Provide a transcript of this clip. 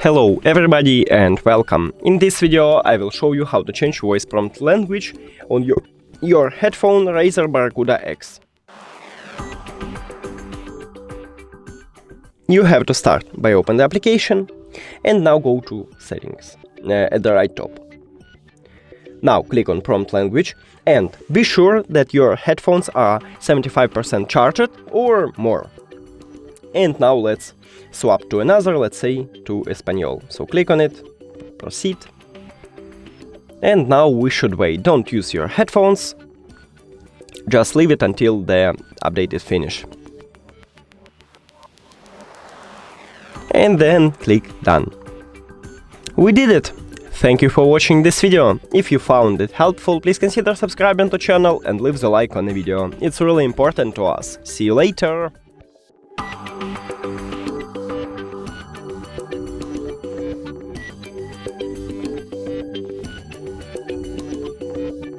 Hello everybody and welcome. In this video I will show you how to change voice prompt language on your headphone Razer Barracuda X. You have to start by open the application and now go to settings at the right top. Now click on prompt language and be sure that your headphones are 75% charged or more. And now let's swap to another, let's say to Espanol. So click on it, proceed. And now we should wait. Don't use your headphones. Just leave it until the update is finished. And then click done. We did it! Thank you for watching this video. If you found it helpful, please consider subscribing to the channel and leave the like on the video. It's really important to us. See you later!